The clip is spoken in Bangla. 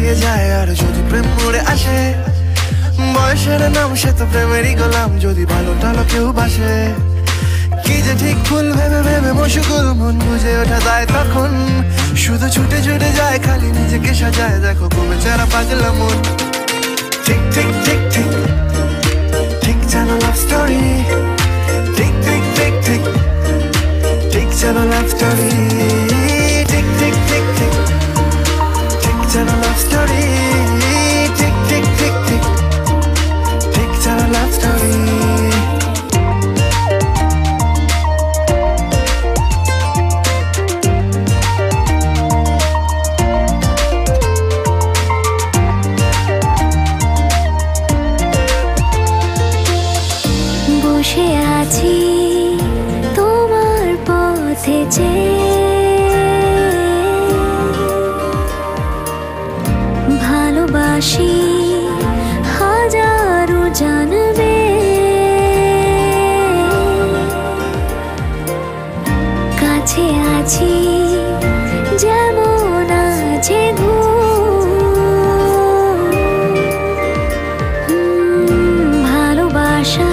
লেগে যায় আর যদি প্রেম মুড়ে আসে, বয়সের নাম সে তো প্রেমেরই গোলাম, যদি ভালো টালো কেউ বাসে। কি যে ঠিক ভুল ভেবে ভেবে মশগুল, মন বুঝে ওঠা যায় তখন, শুধু ছুটে ছুটে যায় খালি নিজেকে সাজায়, দেখো কমে চারা পাগলা মন। ঠিক ঠিক ঠিক ঠিক ঠিক যেন লাভ স্টোরি, ঠিক ঠিক ঠিক ঠিক ঠিক যেন লাভ স্টোরি, ঠিক ঠিক ঠিক ঠিক ঠিক যেন লাভ স্টোরি, ঠিক ঠিক ঠিক ঠিক ঠিক যেন লাভ স্টোরি। বসে আছি তোমার পথে ভালোবাসি হাজারো জানবে, কাছে আছি যেমন আছে ভালোবাসা